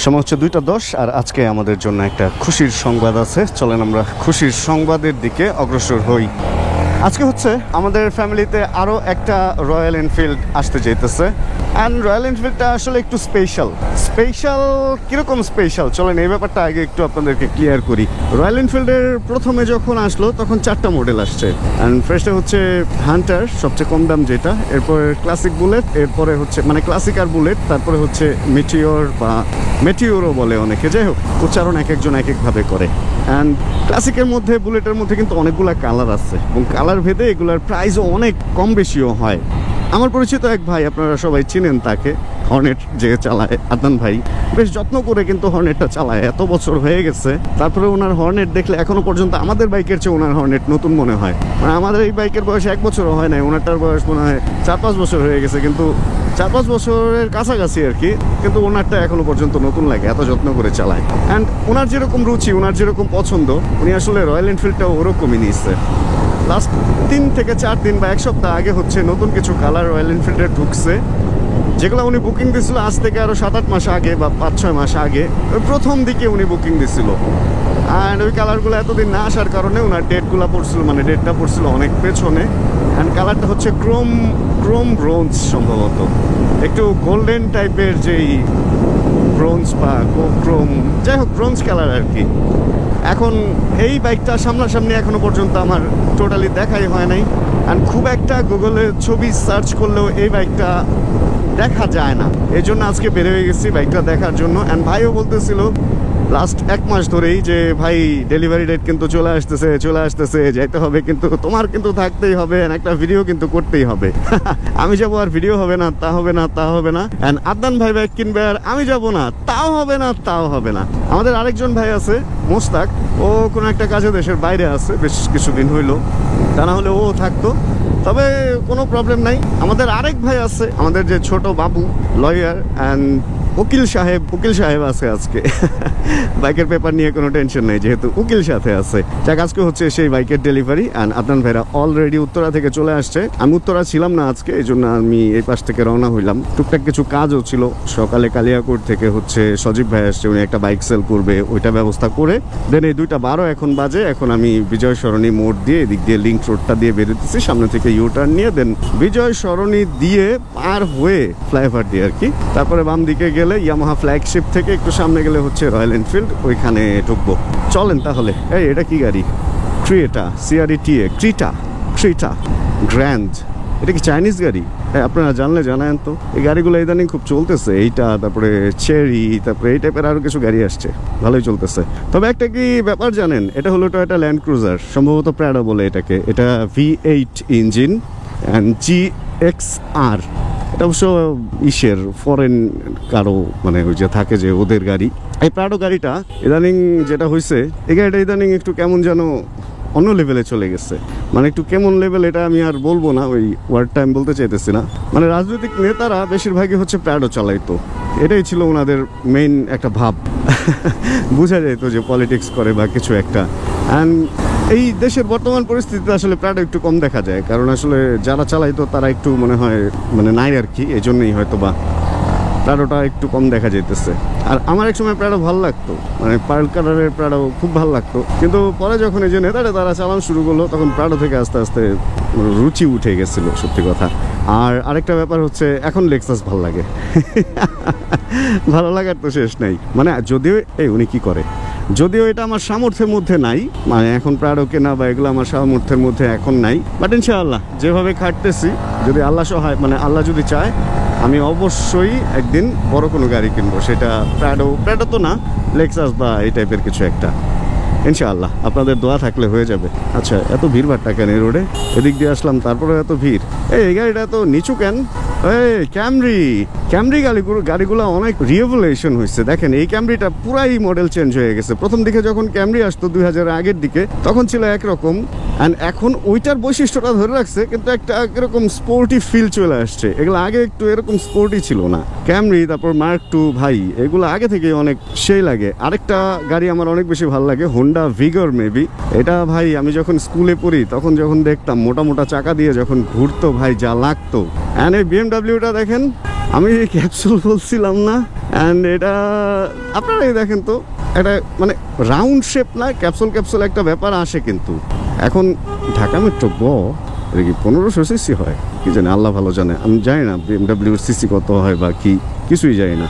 সময় হচ্ছে 2:10 আর আজকে আমাদের জন্য একটা খুশির সংবাদ আছে। চলেন আমরা খুশির সংবাদের দিকে অগ্রসর হই। আজকে হচ্ছে আমাদের ফ্যামিলিতে আরও একটা রয়্যাল এনফিল্ড আসতে যেতেছে। অ্যান্ড রয়্যাল এনফিল্ডটা আসলে একটু স্পেশাল। কীরকম স্পেশাল চলেন এই ব্যাপারটা আগে একটু আপনাদেরকে ক্লিয়ার করি। রয়্যাল এনফিল্ডের প্রথমে যখন আসলো তখন 4টা মডেল আসছে। অ্যান্ড ফার্স্টে হচ্ছে হান্টার, সবচেয়ে কম দাম যেটা, এরপরে ক্লাসিক বুলেট, এরপরে হচ্ছে মানে ক্লাসিক আর বুলেট, তারপরে হচ্ছে মেটিওর বা মেটিওরও বলে অনেকে, যাই হোক উচ্চারণ এক একজন এক একভাবে করে। অ্যান্ড ক্লাসিকের মধ্যে বুলেটের মধ্যে কিন্তু অনেকগুলো কালার আছে এবং কালার ভেদে এগুলোর প্রাইসও অনেক কম বেশিও হয়। আমার পরিচিত এক ভাই, আপনারা সবাই চিনেন তাকে, হর্নেট যে চালায়, আদনান ভাই, বেশ যত্ন করে কিন্তু হর্নেটটা চালায়, এত বছর হয়ে গেছে তারপরে ওনার হর্নেট দেখলে এখনো পর্যন্ত আমাদের বাইকের চেয়ে ওনার হর্নেট নতুন মনে হয়। মানে আমাদের এই বাইকের বয়স 1 বছরও হয় নাই, ওনারটার বয়স মনে হয় 4-5 বছর হয়ে গেছে, কিন্তু 4-5 বছরের কাছাকাছি আর কি, কিন্তু ওনারটা এখনো পর্যন্ত নতুন লাগে, এত যত্ন করে চালায়। অ্যান্ড ওনার যেরকম রুচি, ওনার যেরকম পছন্দ, উনি আসলে রয়্যাল এনফিল্ডটাও ওরকমই নিচ্ছে। লাস্ট 3 থেকে 4 দিন বা 1 সপ্তাহ আগে হচ্ছে নতুন কিছু কালার রয়্যাল এনফিল্ডের ঢুকছে, যেগুলো উনি বুকিং দিয়েছিল আজ থেকে আরও 7-8 মাস আগে বা 5-6 মাস আগে, ওই প্রথম দিকে উনি বুকিং দিয়েছিল। অ্যান্ড ওই কালারগুলো এতদিন না আসার কারণে ওনার ডেটগুলো পড়ছিল, মানে ডেটটা পড়ছিল অনেক পেছনে। অ্যান্ড কালারটা হচ্ছে ক্রোম ব্রোঞ্জ, সম্ভবত একটু গোল্ডেন টাইপের, যেই ব্রোঞ্জ বা ক্রোম, যাই হোক ব্রোঞ্জ কালার আর কি। এখন এই বাইকটা সামনাসামনি এখনো পর্যন্ত আমার টোটালি দেখাই হয় নাই। অ্যান্ড খুব একটা গুগলে ছবি সার্চ করলেও এই বাইকটা দেখা যায় না, এই জন্য আজকে বের হয়ে গেছি বাইকটা দেখার জন্য। অ্যান্ড ভাইও বলতেছিল লাস্ট 1 মাস ধরেই যে ভাই ডেলিভারি ডেট কিন্তু চলে আসতেছে, যাইতে হবে, কিন্তু তোমার কিন্তু থাকতেই হবে, একটা ভিডিও কিন্তু করতেই হবে। আমি যাবো আর ভিডিও হবে না, তা হবে না। অ্যান্ড আদনান ভাই বাইক কিনবে আর আমি যাব না, তাও হবে না। আমাদের আরেকজন ভাই আছে মোস্তাক, ও কোনো একটা কাজে দেশের বাইরে আছে, বেশ কিছুদিন হইলো, তা না হলে ও থাকতো, তবে কোনো প্রবলেম নাই। আমাদের আরেক ভাই আছে, আমাদের যে ছোট বাবু, লয়ার অ্যান্ড উকিল সাহেব আছে আজকে। বাইকের পেপার নিয়ে কোনো টেনশন নেই, যেহেতু উকিল সাথে আছে। যাক, আজকে হচ্ছে সেই বাইকের ডেলিভারি। অ্যান্ড আদনান ভাইরা অলরেডি উত্তরা থেকে চলে আসছে। আমি উত্তরা ছিলাম না আজকে, এই জন্য আমি এই পাশ থেকে রওনা হইলাম। টুকটাক কিছু কাজও ছিল, সকালে কালিয়াকোট থেকে হচ্ছে সজীব ভাই আসছে, উনি একটা বাইক সেল করবে, ওইটা ব্যবস্থা করে দেন এই 2:12 এখন বাজে। এখন আমি বিজয় সরণি মোড় দিয়ে এদিক দিয়ে লিঙ্ক রোডটা দিয়ে বেরোতেছি, সামনে থেকে ইউটার্ন নিয়ে দেন বিজয় সরণি দিয়ে পার হয়ে ফ্লাইওভার দিয়ে আর কি, তারপরে বাম দিকে গেলে ইয়ামাহা ফ্ল্যাগশিপ থেকে একটু সামনে গেলে হচ্ছে রয়্যাল এনফিল্ড, ওইখানে ঢুকবো। চলেন তাহলে। এই এটা কি গাড়ি? ক্রিয়েটা, ক্রিটা গ্র্যান্ড, এটা কি চাইনিজ গাড়ি? আপনারা জানলে জানায়েন তো। এই গাড়িগুলো ইদানিং খুব চলতেছে, এইটা, তারপরে চেরি, তারপরে এই টাইপের আরও কিছু গাড়ি আসছে, ভালোই চলতেছে। তবে একটা কি ব্যাপার জানেন, এটা হলো টয়োটা ল্যান্ড ক্রুজার, সম্ভবত প্রাডো বলে এটাকে। এটা V8 ইঞ্জিন অ্যান্ড GXR। এটা অবশ্য ফরেন কারো, মানে ওই যে থাকে যে ওদের গাড়ি। এই প্রাডো গাড়িটা ইদানিং যেটা হয়েছে, এই গাড়িটা ইদানিং একটু কেমন যেন অন্য লেভেলে চলে গেছে। মানে একটু কেমন লেভেল এটা আমি আর বলবো না, ওই ওয়ার্ডটা আমি বলতে চাইতেছি না। মানে রাজনৈতিক নেতারা বেশিরভাগই হচ্ছে প্রাডো চালাইতো, এটাই ছিল ওনাদের মেইন একটা ভাব। বোঝা যেত যে পলিটিক্স করে বা কিছু একটা। অ্যান্ড এই দেশের বর্তমান পরিস্থিতিতে আসলে প্রাডো একটু কম দেখা যায়, কারণ আসলে যারা চালাইতো তারা একটু মনে হয় মানে নাই আর কি, এই জন্যই হয়তো বা প্রাডোটা একটু কম দেখা যেতেছে। আর আমার এক সময় প্রাডো ভালো লাগতো, মানে পার্ল কালারের প্রাডো খুব ভালো লাগতো, কিন্তু পরে যখন এই যে নেতারা তারা চালানো শুরু করলো, তখন প্রাডো থেকে আস্তে আস্তে রুচি উঠে গেছিলো, সত্যি কথা। আর আরেকটা ব্যাপার হচ্ছে এখন লেক্সাস ভালো লাগে। ভালো লাগার তো শেষ নাই। মানে যদিও উনি কি করে, যদিও এটা আমার সামর্থ্যের মধ্যে নাই, মানে এখন প্রাডো কেনা বা এগুলো আমার সামর্থ্যের মধ্যে এখন নাই, বাট ইনশাআল্লাহ যেভাবে খাটতেছি, যদি আল্লাহ সহায়, মানে আল্লাহ যদি চায়, আমি অবশ্যই একদিন বড় কোনো গাড়ি কিনবো, সেটা প্রাডো তো না, লেক্সাস বা এই টাইপের কিছু একটা, ইনশাআল্লাহ। আপনাদের দোয়া থাকলে হয়ে যাবে। আচ্ছা, এত ভিড় ভাট্টা কেন এই রোডে? এদিক দিয়ে আসলাম, তারপরে এত ভিড়। এই গাড়িটা তো নিচু কেন? ক্যামরি গাড়িগুলো অনেক রিভলিউশন হয়েছে। দেখেন এই ক্যামরিটা পুরাই মডেল চেঞ্জ হয়ে গেছে। প্রথম দিকে যখন ক্যামরি আসতো 2000 আগের দিকে, তখন ছিল একরকম, অ্যান্ড এখন ওইটার বৈশিষ্ট্যটা ধরে রাখছে, কিন্তু একটা এরকম স্পোর্টি ফিল চলে আসছে। এগুলো আগে একটু এরকম স্পোর্টি ছিল না। ক্যামরি, তারপর মার্ক 2, ভাই এগুলো আগে থেকে অনেক সেই লাগে। আরেকটা গাড়ি আমার অনেক বেশি ভালো লাগে, হোন্ডা ভিগর মেবি। এটা ভাই আমি যখন স্কুলে পড়ি তখন যখন দেখতাম মোটা মোটা চাকা দিয়ে যখন ঘুরতো, ভাই যা লাগতো। অ্যান্ড এই BMW বিএমডাব্লিউটা দেখেন, আমি ক্যাপসুল বলছিলাম না, অ্যান্ড এটা আপনারাই দেখেন তো, এটা মানে রাউন্ড শেপ না, ক্যাপসুল ক্যাপসুল একটা ব্যাপার আসে। কিন্তু এখন ঢাকা মেট্রো এটা কি 1500 সিসি হয় কি জানি, আল্লাহ ভালো জানে, আমি জানি না বিএমডাব্লিউর সিসি কত হয় বা কি, কিছুই জানি না।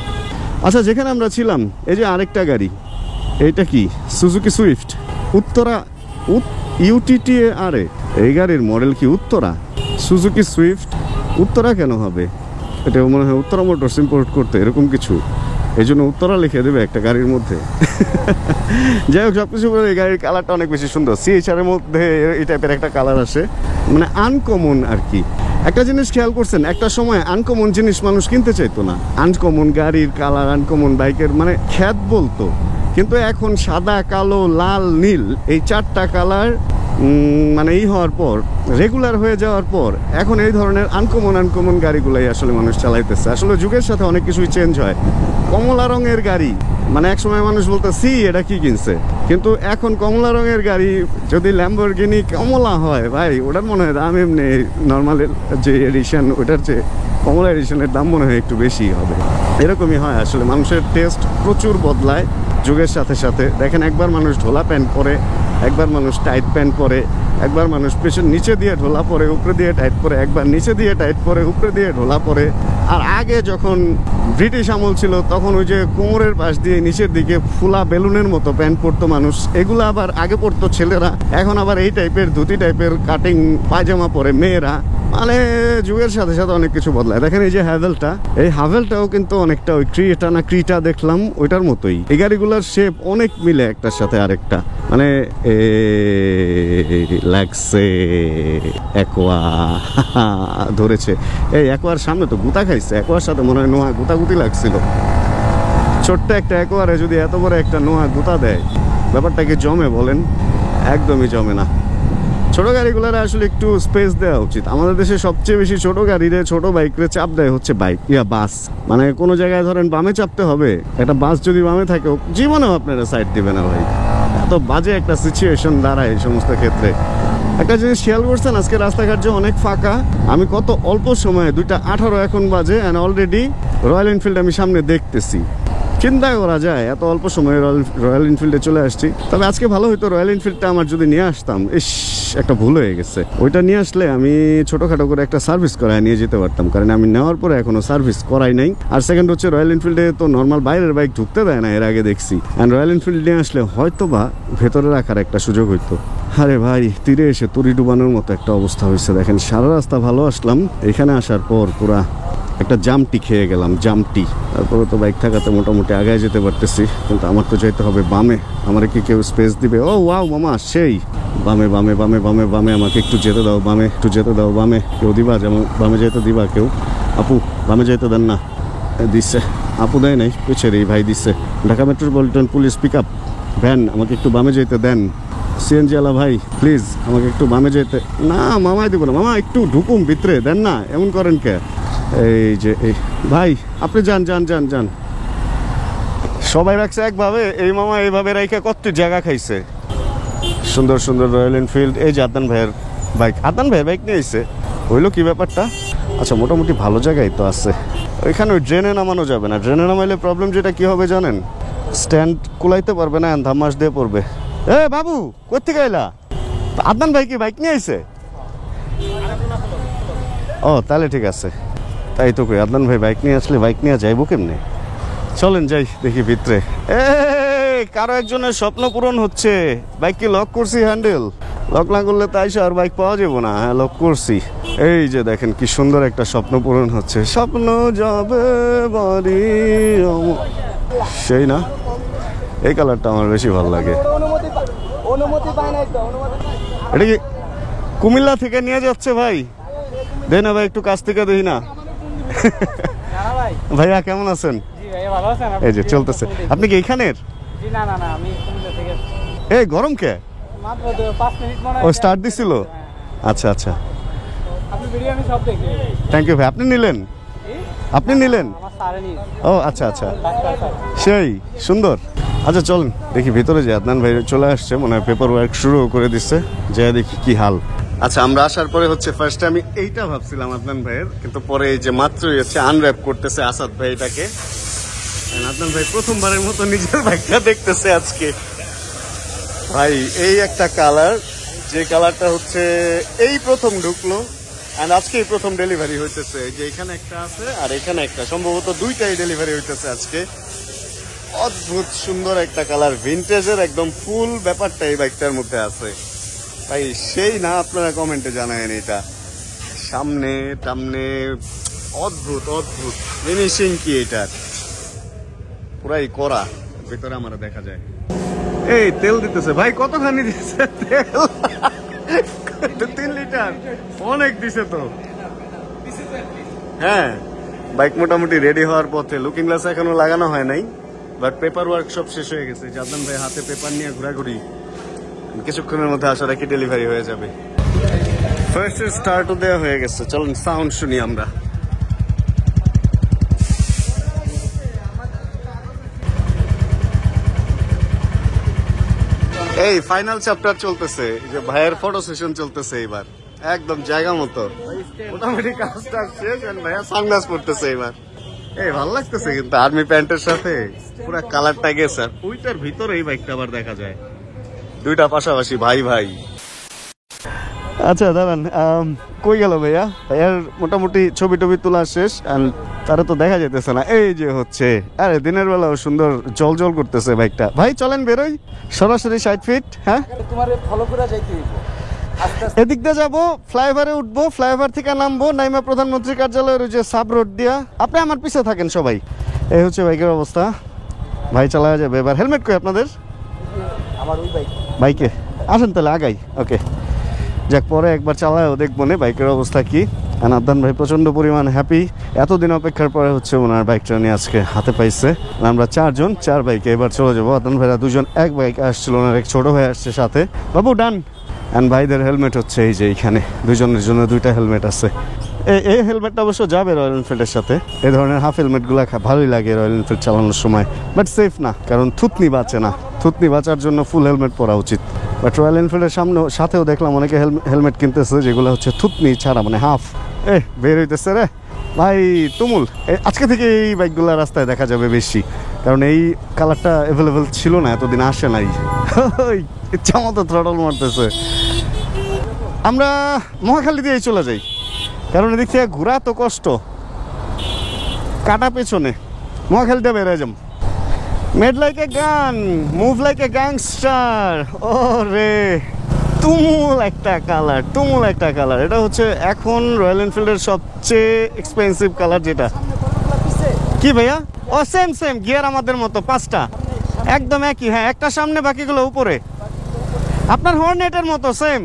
আচ্ছা, যেখানে আমরা ছিলাম এই যে আরেকটা গাড়ি, এইটা কি সুজুকি সুইফট উত্তরা ইউটিটি আরে, এই গাড়ির মডেল কি উত্তরা? সুজুকি সুইফট উত্তরা কেন হবে? এটা মনে হয় উত্তরা মোটরস ইম্পোর্ট করতে এরকম কিছু, এই জন্য উত্তরা লিখে দেবে একটা গাড়ির মধ্যে। যাই হোক, সব কিছু বলে এই গাড়ির কালারটা অনেক বেশি সুন্দর। সিএইচআর এর মধ্যে এই টাইপের একটা কালার আসে, মানে আনকমন আর কি। একটা জিনিস খেয়াল করছেন, একটা সময় আনকমন জিনিস মানুষ কিনতে চাইতো না, আনকমন গাড়ির কালার, আনকমন বাইকের মানে খ্যাত বলতো। কিন্তু এখন সাদা, কালো, লাল, নীল এই 4টা কালার মানে এই হওয়ার পর, রেগুলার হয়ে যাওয়ার পর, এখন এই ধরনের আনকমন গাড়িগুলাই আসলে মানুষ চালাইতেছে। আসলে যুগের সাথে অনেক কিছুই চেঞ্জ হয়। কমলা রঙের গাড়ি মানে এক সময় মানুষ বলতো সি এটা কি কিনছে, কিন্তু এখন কমলা রঙের গাড়ি যদি ল্যাম্বরগিনি কমলা হয় ভাই, ওটার মনে হয় দাম এমনি নর্মালের যে এডিশন, ওটার চেয়ে কমলা এডিশনের দাম মনে হয় একটু বেশি হবে। এরকমই হয় আসলে, মানুষের টেস্ট প্রচুর বদলায় যুগের সাথে সাথে। দেখেন, একবার মানুষ ঢোলা প্যান্ট পরে, একবার মানুষ টাইট প্যান্ট পরে, একবার মানুষ পেছন নিচে দিয়ে ঢোলা পরে, উপরে দিয়ে টাইট পরে, একবার নিচে দিয়ে টাইট পরে, উপরে দিয়ে ঢোলা পরে। আর আগে যখন ব্রিটিশ আমল ছিল তখন ওই যে কোমরের পাশ দিয়ে নিচের দিকে ফুলা বেলুনের মতো প্যান্ট পরতো মানুষ, এগুলো আবার আগে পরতো ছেলেরা, এখন আবার এই টাইপের ধুতি টাইপের কাটিং পায়জামা পরে মেয়েরা। মানে যুগের সাথে সাথে অনেক কিছু বদলায়। দেখেন এই যে হ্যাভেলটা, এই হ্যাভেলটাও কিন্তু অনেকটা ওই ক্রিটা দেখলাম ওইটার মতোই। এই গাড়িগুলোর শেপ অনেক মিলে একটার সাথে আরেকটা, মানে লাগছে অ্যাকোয়া ধরেছে। এই অ্যাকোয়ার সামনে তো গুতা খাইছে, অ্যাকোয়ার সাথে মনে হয় নোয়া গুতাগুতি লাগছিল। ছোট্ট একটা অ্যাকোয়ারে যদি এত বড় একটা নোয়া গুতা দেয়, ব্যাপারটা কি জমে বলেন? একদমই জমে না। ছোট গাড়িগুলোর আসলে একটু স্পেস দেওয়া উচিত। আমাদের দেশে সবচেয়ে বেশি ছোট গাড়িরে, ছোট বাইকরে চাপ দেয় হচ্ছে বাস। মানে কোনো জায়গায় ধরেন বামে চাপতে হবে, একটা বাস যদি বামে থাকে জীবনেও আপনারা সাইড দিবে না ভাই। এত বাজে একটা সিচুয়েশন দাঁড়ায় এই সমস্ত ক্ষেত্রে। একটা জিনিস খেয়াল করছেন, আজকে রাস্তাঘাট যে অনেক ফাঁকা। আমি কত অল্প সময়ে 2:18 এখন বাজে, অ্যান্ড অলরেডি রয়্যাল এনফিল্ড আমি সামনে দেখতেছি। চিন্তা করা যায় এত অল্প সময়ে রয়্যাল এনফিল্ডে চলে আসছি। তবে আজকে ভালো হতো রয়্যাল এনফিল্ডটা আমার যদি নিয়ে আসতাম। একটা ভুল হয়ে গেছে, ওইটা নিয়ে আসলে আমি ছোটোখাটো করে একটা সার্ভিস করায় নিয়ে যেতে পারতাম, কারণ আমি নেওয়ার পরে এখনো সার্ভিস করাই নাই। আর সেকেন্ড হচ্ছে, রয়্যাল এনফিল্ডে তো নর্মাল বাইরের বাইক ঢুকতে দেয় না, এর আগে দেখছি। অ্যান্ড রয়্যাল এনফিল্ড নিয়ে আসলে হয়তো বা ভেতরে রাখার একটা সুযোগ হইতো। আরে ভাই, তীরে এসে তরি ডুবানোর মতো একটা অবস্থা হয়েছে। দেখেন, সারা রাস্তা ভালো আসলাম, এখানে আসার পর পুরা একটা জামটি খেয়ে গেলাম, জামটি। তারপরে তো বাইক থাকাতে মোটামুটি আগায় যেতে পারতেছি, কিন্তু আমার তো যেতে হবে বামে। আমার কি কেউ স্পেস দিবে? ও ওয়াও মামা, সেই বামে বামে বামে বামে বামে, আমাকে একটু যেতে দাও বামে, একটু যেতে দাও বামে। কেউ দিবা? যেমন বামে যেতে দিবা কেউ? আপু বামে যেতে দেন না? দিচ্ছে আপু, দেয় নাই, পেছের এই ভাই দিচ্ছে। Dhaka metropolitan police pick up van, আমাকে একটু বামে যেতে দেন। সিএনজি আলা ভাই প্লিজ আমাকে একটু বামে যেতে। না মামাই দিব না, মামা একটু ঢুকুম ভিতরে, দেন না, এমন করেন কে? এই যে এই ভাই, আপনি যান যান যান যান। সবাই রাখছে একভাবে, এই মামা এইভাবে রাইখা কত জায়গা খাইছে। সুন্দর সুন্দর রয়্যাল এনফিল্ড। এই যে আদনান ভাইয়ের বাইক, আদনান ভাই বাইক নিয়ে এসে হইলো কি ব্যাপারটা? আচ্ছা, মোটামুটি ভালো জায়গায় তো আছে। ওইখানে ওই ড্রেনে নামানো যাবে না। ড্রেনে নামাইলে প্রবলেম যেটা কি হবে জানেন, স্ট্যান্ড কুলাইতে পারবে না, ধামাস দিয়ে পড়বে। এ বাবু, কোথেকে আইলা? আদনান ভাই কি বাইক নিয়ে আইছে? ও তাহলে ঠিক আছে। তাই তো কই, আদনান ভাই বাইক নিয়ে আসলে বাইক নিয়ে যাইবো কেমনে? চলেন যাই দেখি ভিতরে। কারো একজনের স্বপ্ন পূরণ হচ্ছে। বাইক কি লক করছি? হ্যান্ডেল লক না করলে তাই আর বাইক পাওয়া যাবো না। হ্যাঁ, লক করছি। এই যে দেখেন কি সুন্দর একটা স্বপ্ন পূরণ হচ্ছে। স্বপ্ন যাবে বাড়ি, সেই না? এই কালারটা আমার বেশি ভালো লাগে। এটা কি কুমিল্লা থেকে নিয়ে যাচ্ছে ভাই? দেই না ভাই, একটু কাছ থেকে দেখি না। ভাইয়া কেমন আছেন? এই যে চলতেছে। আপনি কি এখানের? এই গরম কে? ও স্টার্ট দিছিল? আচ্ছা আচ্ছা, থ্যাংক ইউ ভাই। আপনি নিলেন? আপনি নিলেন? ও আচ্ছা আচ্ছা, সেই সুন্দর। আচ্ছা চলুন দেখি ভিতরে যে আদনান ভাই চলে আসছে, মনে হয় পেপার ওয়ার্ক শুরু করে দিচ্ছে। যা দেখি কি হাল। আচ্ছা, আমরা আসার পরে হচ্ছে ফার্স্টে আমি এইটা ভাবছিলাম আদনান ভাইয়ের, কিন্তু পরে এই যে মাত্রই হচ্ছে আনর্যাপ করতেছে আসাদ ভাই এটাকে। আদনান ভাই প্রথমবারের মতো নিজের বাইকটা দেখতেছে আজকে। ভাই এই একটা কালার, যে কালারটা হচ্ছে এই প্রথম ঢুকলো, এন্ড আজকে এই প্রথম ডেলিভারি হইতেছে। যে এখানে একটা আছে আর এখানে একটা, সম্ভবত দুইটাই ডেলিভারি হইতেছে আজকে। অদ্ভুত সুন্দর একটা কালার, ভিনটেজের একদম ফুল ব্যাপারটা এই বাইকটার মধ্যে আছে ভাই। সেই না, আপনারা কমেন্টে জানায়েন এটা সামনে টামনে অদ্ভুত অদ্ভুত ফিনিশিং কি এটার, পুরাই করা। ভিতরে আমরা দেখা যায় এই তেল দিতেছে ভাই, কতখানি দিতেছে তেল? 3 লিটার, অনেক দিছে তো। হ্যাঁ, বাইক মোটামুটি রেডি হওয়ার পথে। লুকিং গ্লাস এখনো লাগানো হয় নাই, বাট পেপার ওয়ার্ক সব শেষ হয়ে গেছে। আদনান ভাই হাতে পেপার নিয়ে ঘোরাঘুরি, কিছুক্ষণের মধ্যে আশা রাখি ডেলিভারি হয়ে যাবে। ফার্স্ট স্টার্টও দেওয়া হয়ে গেছে, চলুন সাউন্ড শুনি আমরা। এই ফাইনাল চ্যাপ্টার চলতেছে, যে ভাইয়ের ফটো সেশন চলতেছে এবার একদম জায়গা মতো। মোটামুটি কাজটা শেষ, ভাইয়া সানগ্লাস পড়তেছে এবার। এই ভালো লাগতেছে কিন্তু আর্মি প্যান্টের সাথে পুরো কালারটা গেছে। ওইটার ভিতরে এই বাইকটা আবার দেখা যায়, দুইটা পাশাপাশি ভাই ভাই। আচ্ছা দাঁড়ান, কই গেল ভাইয়া? ভাইয়ার মোটামুটি ছবি টবি তোলা শেষ, তারা তো দেখা যেতেছে না। এই যে হচ্ছে, আরে দিনের বেলাও সুন্দর জল জল করতেছে বাইকটা। ভাই চলেন বেরোই সরাসরি 60 ফিট। হ্যাঁ, এদিক দিয়ে যাবো, ফ্লাইওভারে উঠবো, ফ্লাইওভার থেকে নামবো, নাইমা প্রধানমন্ত্রী কার্যালয়ের যে সাব রোড দিয়া। আপনি আমার পিছে থাকেন সবাই। এই হচ্ছে বাইকের অবস্থা, ভাই চালা যাবে এবার। হেলমেট কই আপনাদের? আমার ওই বাইকে আসেন তাহলে আগাই। ওকে, যাক পরে একবার চালায়ও দেখবো না বাইকের অবস্থা কি। আদনান ভাই প্রচন্ড পরিমাণ হ্যাপি, এতদিন অপেক্ষার পরে হচ্ছে ওনার বাইকটা নিয়ে আজকে হাতে পাইছে। আমরা 4 জন 4 বাইকে এবার চলে যাবো। আদনান ভাইরা 2 জন এক বাইক আসছিল, ওনার এক ছোট ভাই আসছে সাথে। বাবু ডান। অ্যান্ড ভাইদের হেলমেট হচ্ছে এই যে এইখানে, 2 জনের জন্য 2টা হেলমেট আছে। এই হেলমেটটা অবশ্য যাবে রয়্যাল এনফিল্ডের সাথে। এই ধরনের হাফ হেলমেটগুলো ভালোই লাগে রয়্যাল এনফিল্ড চালানোর সময়, বাট সেফ না, কারণ থুতনি বাঁচে না। থুতনি বাঁচার জন্য ফুল হেলমেট পরা উচিত। বাট রয়্যাল এনফিল্ডের সাথেও দেখলাম অনেকে হেলমেট কিনতেছে যেগুলো হচ্ছে থুতনি ছাড়া, মানে হাফ। বের হইতেছে রে ভাই তুমুল। আজকে থেকে এই বাইকগুলো রাস্তায় দেখা যাবে বেশি, কারণ এই কালারটা অ্যাভেলেবেল ছিল না, এতদিন আসে নাই। ইচ্ছা মতো থ্রটল মারতেছে। আমরা মহাখালী দিয়েই চলে যাই, কারণ এদিক থেকে ঘোরা তো কষ্ট, কাটা পেছনে। মহাখালীতে বেড়ে যাম। মেড লাইক এ গান, মুভ লাইক এ গ্যাংস্টার। ও রে, তুমুল একটা কালার, তুমুল একটা কালার। এটা হচ্ছে এখন রয়্যাল এনফিল্ডের সবচেয়ে এক্সপেন্সিভ কালার। যেটা কি ভাইয়া? ও সেম সেম, গিয়ার আমাদের মতো 5টা, একদম একই। হ্যাঁ, একটা সামনে, বাকিগুলো উপরে। আপনার হর্নেটের মতো সেম।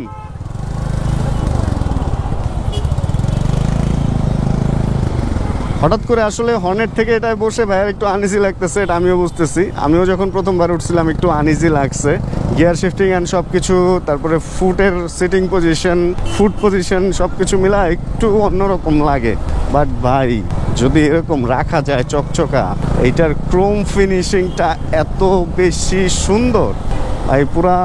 হঠাৎ করে আসলে হর্নেট থেকে এটাই বসে ভাইয়ের একটু আনইজি লাগতেছে, এটা আমিও বুঝতেছি। আমিও যখন প্রথমবার উঠছিলাম একটু আনইজি লাগছে। গিয়ার শিফটিং অ্যান্ড সব কিছু, তারপরে ফুটের সিটিং পজিশন, ফুট পজিশন সব কিছু মিলা একটু অন্যরকম লাগে। বাট ভাই যদি এরকম রাখা যায় চকচকা, এইটার ক্রোম ফিনিশিংটা এত বেশি সুন্দর ভাই, পুরা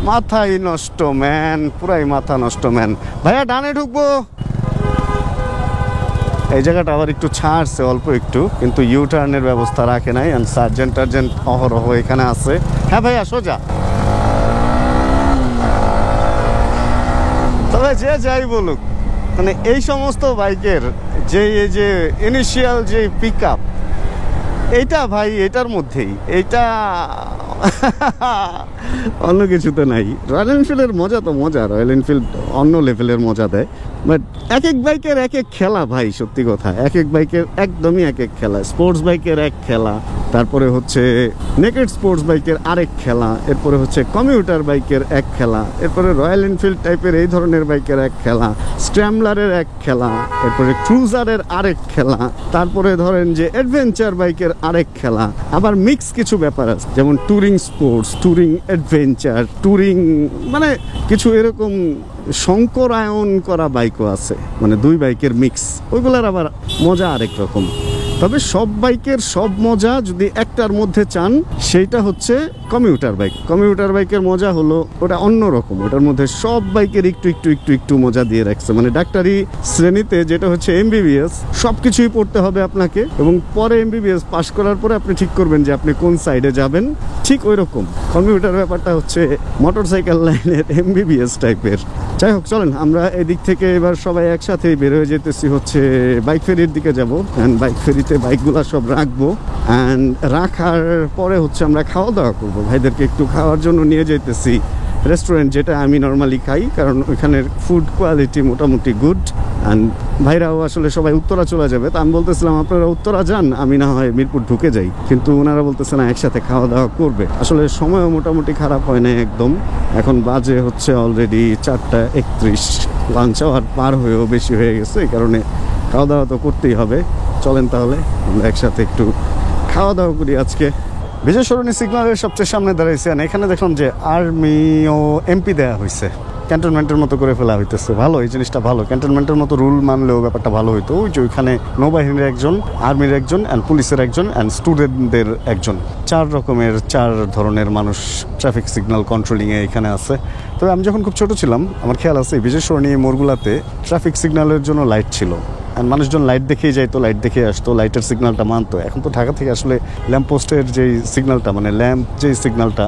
মাথাই নষ্ট ম্যান, পুরাই মাথা নষ্ট ম্যান। ভাইয়া ডানে ঢুকবো। এই জায়গাটা আবার একটু ছাড়ছে অল্প একটু, কিন্তু ইউ টার্নের ব্যবস্থা রাখে নাই। অ্যান্ড সার্জেন্ট অহরহ এখানে আছে। হ্যাঁ ভাইয়া সোজা। তবে যে যাই বলুক, মানে এই সমস্ত বাইকের যে এই যে ইনিশিয়াল যে পিক আপ, এইটা ভাই এটার মধ্যেই, এইটা অন্য কিছুতে নাই। রয়্যাল এনফিল্ডের মজা তো মজা, রয়্যাল এনফিল্ড অন্য লেভেলের মজা দেয়। বাট এক এক বাইকের এক এক খেলা ভাই, সত্যি কথা। এক এক বাইকের একদমই এক এক খেলা। স্পোর্টস বাইকের এক খেলা, তারপরে হচ্ছে নেকেড স্পোর্টস বাইকের আরেক খেলা, এরপরে হচ্ছে কমিউটার বাইকের এক খেলা, এরপরে রয়্যাল এনফিল্ড টাইপের এই ধরনের বাইকের এক খেলা, স্ক্র্যাম্বলারের এক খেলা, এরপরে ক্রুজারের আরেক খেলা, তারপরে ধরেন যে অ্যাডভেঞ্চার বাইকের আরেক খেলা। আবার মিক্স কিছু ব্যাপার আছে, যেমন touring sports, touring adventure, touring, মানে কিছু এরকম সংকরায়ন করা বাইকও আছে, মানে 2 বাইকের মিক্স। ওইগুলোর আবার মজা আরেক রকম। তবে সব বাইকের সব মজা যদি একটার মধ্যে চান সেইটা হচ্ছে কমিউটার বাইক। কমিউটার বাইকের মজা হলো ওটা অন্যরকম, ওটার মধ্যে সব বাইকের একটু একটু একটু একটু মজা দিয়ে রাখছে। মানে ডাক্তারি শ্রেণীতে যেটা হচ্ছে এমবিবিএস, সব কিছুই পড়তে হবে আপনাকে, এবং পরে এমবিবিএস পাশ করার পরে আপনি ঠিক করবেন যে আপনি কোন সাইডে যাবেন। ঠিক ওই রকম কমিউটার ব্যাপারটা হচ্ছে মোটরসাইকেল লাইনের এমবিবিএস টাইপের। যাই হোক, চলেন আমরা এদিক থেকে এবার সবাই একসাথে বের হয়ে যেতেছি হচ্ছে বাইক ফেরির দিকে যাবো। অ্যান্ড বাইক ফেরিতে বাইকগুলো সব রাখবো, অ্যান্ড রাখার পরে হচ্ছে আমরা খাওয়া দাওয়া করবো। ভাইদেরকে একটু খাওয়ার জন্য নিয়ে যেতেছি রেস্টুরেন্ট, যেটা আমি নর্মালি খাই, কারণ ওইখানের ফুড কোয়ালিটি মোটামুটি গুড। অ্যান্ড ভাইরাও আসলে সবাই উত্তরা চলে যাবে, তা আমি বলতেছিলাম আপনারা উত্তরা যান, আমি না হয় মিরপুর ঢুকে যাই, কিন্তু ওনারা বলতেছে না একসাথে খাওয়া দাওয়া করবে। আসলে সময়ও মোটামুটি খারাপ হয় না একদম। এখন বাজে হচ্ছে অলরেডি 4:31, লাঞ্চ আওয়ার পার হয়েও বেশি হয়ে গেছে, এই কারণে খাওয়া দাওয়া তো করতেই হবে। চলেন তাহলে আমরা একসাথে একটু খাওয়া দাওয়া করি আজকে। বিজয় সরণি সিগন্যালের সবচেয়ে সামনে দাঁড়াইছে, আর এখানে দেখলাম যে আর্মি ও এমপি দেওয়া হয়েছে, ক্যান্টনমেন্টের মতো করে ফেলা হইতেছে। ভালো, এই জিনিসটা ভালো। ক্যান্টনমেন্টের মতো রুল মানলেও ব্যাপারটা ভালো হইতো। ওই যে ওইখানে নৌবাহিনীর একজন, আর্মির একজন, অ্যান্ড পুলিশের একজন, অ্যান্ড স্টুডেন্টদের একজন, 4 ধরনের মানুষ ট্রাফিক সিগন্যাল কন্ট্রোলিংয়ে এখানে আছে। তবে আমি যখন খুব ছোট ছিলাম আমার খেয়াল আছে বিশেষ করে এই মোড়গুলাতে ট্রাফিক সিগন্যালের জন্য লাইট ছিল, আর মানুষজন লাইট দেখেই যাইতো, লাইট দেখে আসতো, লাইটের সিগন্যালটা মানতো। এখন তো ঢাকা থেকে আসলে ল্যাম্প পোস্টের যেই সিগন্যালটা, মানে ল্যাম্প যেই সিগন্যালটা,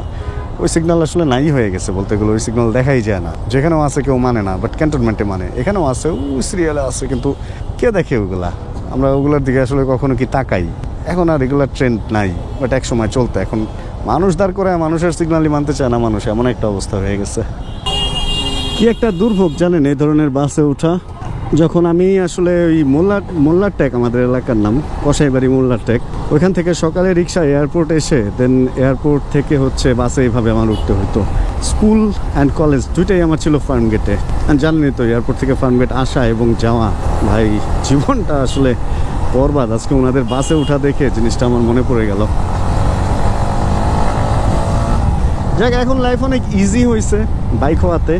ওই সিগন্যাল আসলে নাই হয়ে গেছে বলতে গেলে। ওই সিগন্যাল দেখাই যায় না, যেখানেও আছে কেউ মানে না, বাট ক্যান্টনমেন্টে মানে। এখানেও আছে, ওই সিরিয়ালে আছে, কিন্তু কে দেখে ওগুলা? আমরা ওগুলোর দিকে আসলে কখনো কি তাকাই? এখন আর রেগুলার ট্রেন্ড নাই, বাট এক সময় চলতো। এখন মানুষ দাঁড় করে মানুষের সিগন্যালই মানতে চায় না মানুষ, এমন একটা অবস্থা হয়ে গেছে। কি একটা দুর্ভোগ জানেন এই ধরনের বাসে ওঠা। যখন আমি আসলে ওই মোল্লার টেক, আমাদের এলাকার নাম কসাইবাড়ি মোল্লার টেক, ওইখান থেকে সকালে রিক্সা এয়ারপোর্ট এসে দেন এয়ারপোর্ট থেকে হচ্ছে বাসে এইভাবে আমার উঠতে হতো। স্কুল অ্যান্ড কলেজ দুইটাই আমার ছিল ফার্ম গেটে। জানেনই তো এয়ারপোর্ট থেকে ফার্ম গেট আসা এবং যাওয়া, ভাই জীবনটা আসলে বরবাদ। আজকে ওনাদের বাসে উঠা দেখে জিনিসটা আমার মনে পড়ে গেল। যাক, এখন লাইফ অনেক ইজি হয়েছে বাইক হওয়াতে।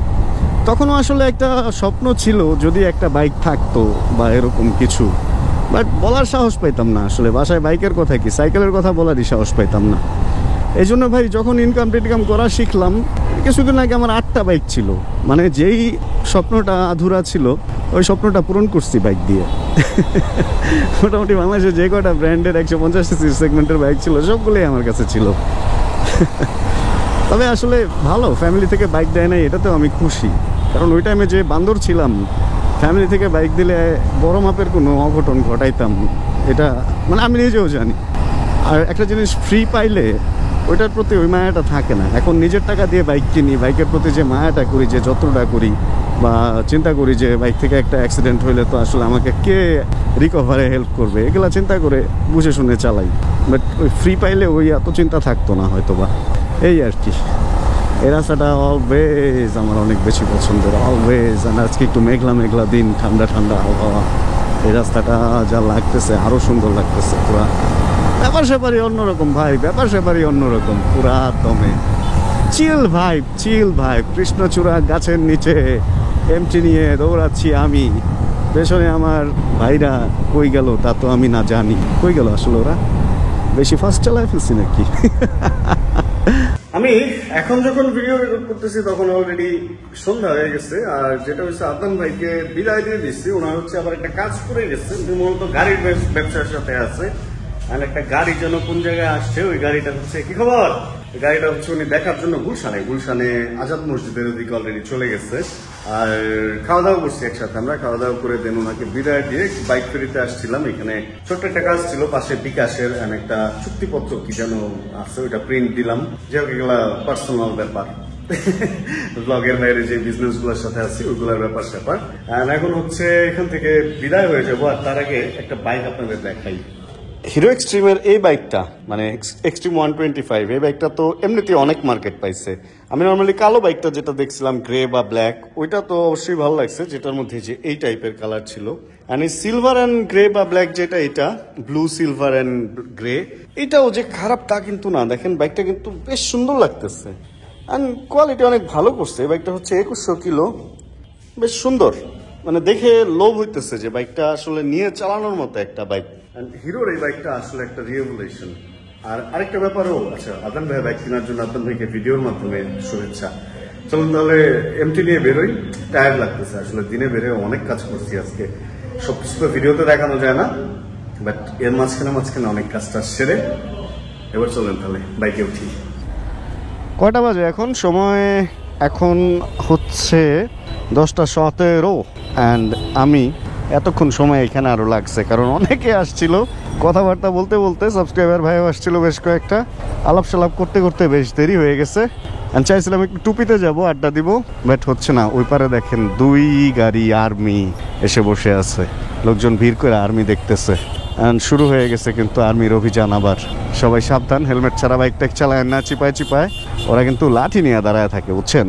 তখনও আসলে একটা স্বপ্ন ছিল যদি একটা বাইক থাকতো বা এরকম কিছু, বাট বলার সাহস পাইতাম না। আসলে বাসায় বাইকের কথা কি, সাইকেলের কথা বলারই সাহস পাইতাম না। এই জন্য ভাই যখন ইনকাম টিনকাম করা শিখলাম, কিছুদিন আগে আমার 8টা বাইক ছিল। মানে যেই স্বপ্নটা আধুরা ছিল ওই স্বপ্নটা পূরণ করছি বাইক দিয়ে। মোটামুটি বাংলাদেশে যে কটা ব্র্যান্ডের 150cc সেগমেন্টের বাইক ছিল সবগুলোই আমার কাছে ছিল। তবে আসলে ভালো, ফ্যামিলি থেকে বাইক দেয় নাই, এটাতেও আমি খুশি। কারণ ওই টাইমে যে বান্দর ছিলাম, ফ্যামিলি থেকে বাইক দিলে বড় মাপের কোনো অঘটন ঘটাইতাম, এটা মানে আমি নিজেও জানি। আর একটা জিনিস ফ্রি পাইলে ওইটার প্রতি ওই মায়াটা থাকে না। এখন নিজের টাকা দিয়ে বাইক কিনি, বাইকের প্রতি যে মায়াটা করি, যে যত্নটা করি, বা চিন্তা করি যে বাইক থেকে একটা অ্যাক্সিডেন্ট হইলে তো আসলে আমাকে কে রিকভারে হেল্প করবে, এগুলা চিন্তা করে বুঝে শুনে চালাই। বাট ওই ফ্রি পাইলে ওই এত চিন্তা থাকতো না হয়তো বা। এই আর কি। এই রাস্তাটা অলওয়েজ আমার অনেক বেশি পছন্দের, অলওয়েজ। আর আজকে একটু মেঘলা মেঘলা দিন, ঠান্ডা ঠান্ডা আবহাওয়া, এই রাস্তাটা যা লাগতেছে আরও সুন্দর লাগতেছে। পুরা ব্যাপার স্যাপারই অন্যরকম ভাই, ব্যাপার স্যাপারই অন্যরকম, পুরা দমে চিল ভাইব। কৃষ্ণচূড়া গাছের নিচে এমটি নিয়ে দৌড়াচ্ছি আমি, পেছনে আমার ভাইরা কই গেল তা তো আমি না জানি। কই গেল আসলে ওরা? বেশি ফাস্ট চালায় ফেলছি নাকি? আমি এখন যখন ভিডিও রেকর্ড করতেছি তখন অলরেডি সন্ধ্যা হয়ে গেছে। আর যেটা হচ্ছে আদনান ভাইকে বিদায় দিয়ে দিচ্ছি। ওনার হচ্ছে আবার একটা কাজ করে গেছে, মূলত গাড়ির ব্যবসার সাথে আছে। আর একটা গাড়ি যেন কোন জায়গায় আসছে, ওই গাড়িটা হচ্ছে কি খবর, গাড়িটা হচ্ছে উনি দেখার জন্য গুলশানে আজাদ মসজিদের ওদিকে অলরেডি চলে গেছে। আর খাওয়া দাওয়া করছি একসাথে, আমরা খাওয়া দাওয়া করে দেন ওনাকে বিদায় দিয়ে বাইক ফেরিতে আসছিলাম। এখানে ছোট্ট একটা কাজ ছিল, পাশে বিকাশের একটা চুক্তিপত্র কি যেন আছে, ওইটা প্রিন্ট দিলাম। যেহেতু এগুলা পার্সোনাল ব্যাপার, ব্লগের বাইরে যে বিজনেস গুলোর সাথে আছি ওইগুলোর ব্যাপার স্যাপার। আর এখন হচ্ছে এখান থেকে বিদায় হয়ে যাবো। আর তার আগে একটা বাইক আপনাদের দেখাই। হিরো এক্সট্রিমের এই বাইকটা, মানে এক্সট্রিম 125, এই বাইকটা তো এমনিতে অনেক মার্কেট পাইছে। আমি নর্মালি কালো বাইকটা যেটা দেখছিলাম গ্রে বা ব্ল্যাক, ওইটা তো অবশ্যই ভালো লাগছে, যেটার মধ্যে যে এই টাইপের কালার ছিল। আর এই সিলভার অ্যান্ড গ্রে বা ব্ল্যাক যেটা, এটা ব্লু সিলভার অ্যান্ড গ্রে, এটাও যে খারাপ তা কিন্তু না। দেখেন বাইকটা কিন্তু বেশ সুন্দর লাগতেছে, অ্যান্ড কোয়ালিটি অনেক ভালো করছে। এই বাইকটা হচ্ছে 2100 কিলো, বেশ সুন্দর। মানে দেখে লোভ হইতেছে যে বাইকটা আসলে নিয়ে চালানোর মতো একটা বাইক। হিরোর এই বাইকটা আসলে একটা রিভলিউশন। আর আরেকটা ব্যাপারও আচ্ছা, আদনান ভাই বাইক কেনার জন্য আদনান ভাইকে ভিডিওর মাধ্যমে শুভেচ্ছা। চলুন তাহলে এমটি নিয়ে বেরোই। টায়ার্ড লাগতেছে আসলে, দিনে বেরোয় অনেক কাজ করছি আজকে, সবকিছু তো ভিডিওতে দেখানো যায় না, বাট এর মাঝখানে অনেক কাজটা সেরে এবার চলেন তাহলে বাইকে উঠি। কয়টা বাজে এখন? সময় এখন হচ্ছে 10:17 অ্যান্ড আমি এতক্ষণ সময় এখানে আরও লাগছে কারণ অনেকে আসছিল, কথাবার্তা বলতে বলতে সাবস্ক্রাইবার ভাইও আসছিল বেশ কয়েকটা, আলাপ সালাপ করতে করতে বেশ দেরি হয়ে গেছে। আমি চাইছিলাম একটু টুপিতে যাব, আড্ডা দিব, বাট হচ্ছে না। ওই পারে দেখেন 2 গাড়ি আর্মি এসে বসে আছে, লোকজন ভিড় করে আর্মি দেখতেছে। অ্যান্ড শুরু হয়ে গেছে কিন্তু আর্মির অভিযান আবার। সবাই সাবধান, হেলমেট ছাড়া বাইক টাইক চালায় না, চিপায় ওরা কিন্তু লাঠি নিয়ে দাঁড়ায় থাকে, বুঝছেন।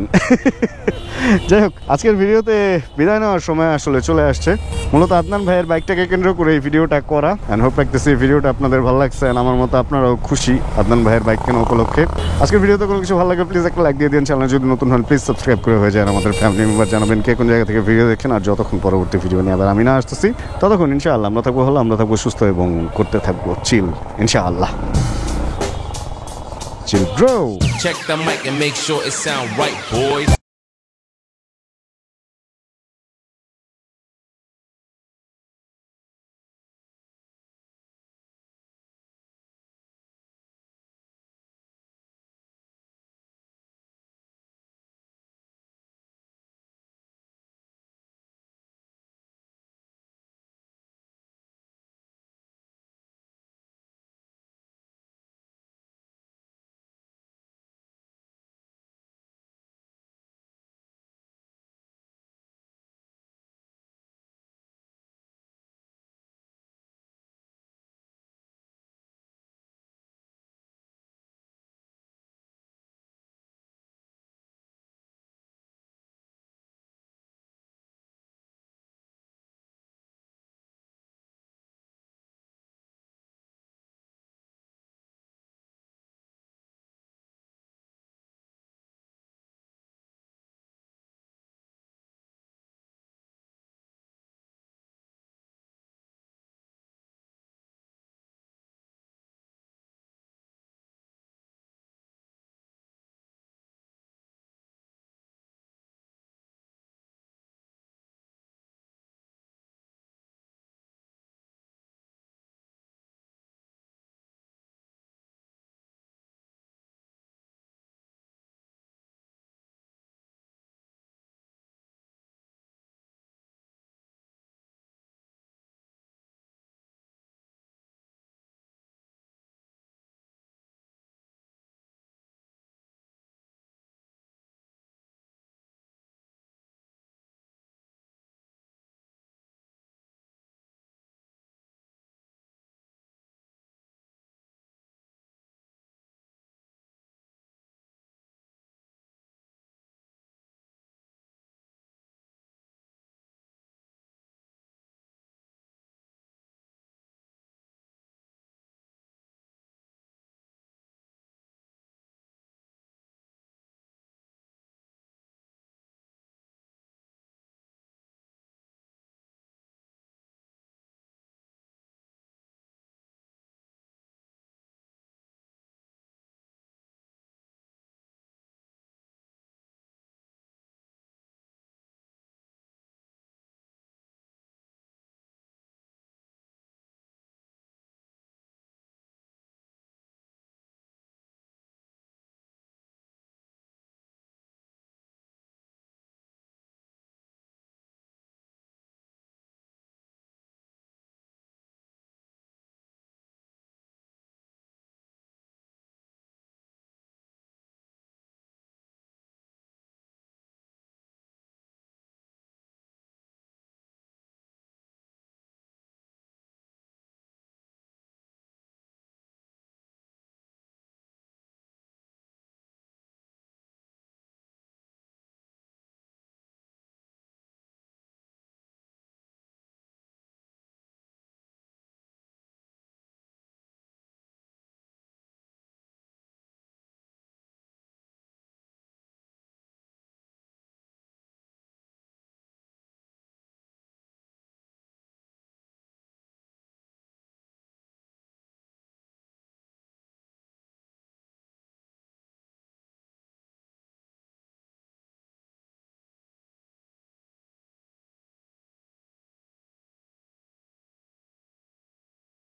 যাই হোক, আজকের ভিডিওতে বিদায় নেওয়ার সময় আসলে চলে আসছে। মূলত আদনান ভাইয়ের বাইকটাকে কেন্দ্র করে এই ভিডিওটা করা, অ্যান্ড হোপ রাখতেছি এই ভিডিওটা আপনাদের ভালো লাগছে, অ্যান্ড আমার মতো আপনারাও খুশি আদনান ভাইয়ের বাইক কেনা উপলক্ষে। আজকের ভিডিওতে কোনো কিছু ভালো লাগে প্লিজ একটা লাইক দিয়ে দিন, চ্যানেল যদি নতুন হন প্লিজ সাবস্ক্রাইব করে হয়ে যায়। আমাদের ফ্যামিলি মেম্বার জানাবেন কে কোন জায়গা থেকে ভিডিও দেখছেন, আর যতক্ষণ পরবর্তী ভিডিও নিয়ে আবার আমি না আসতেছি ততক্ষণ ইনশাআল্লাহ আমরা থাকবো ভালো, আমরা থাকবো সুস্থ এবং করতে থাকবো চিল ইনশাআল্লাহ। Chill bro. Check the mic and make sure it sound right, boys.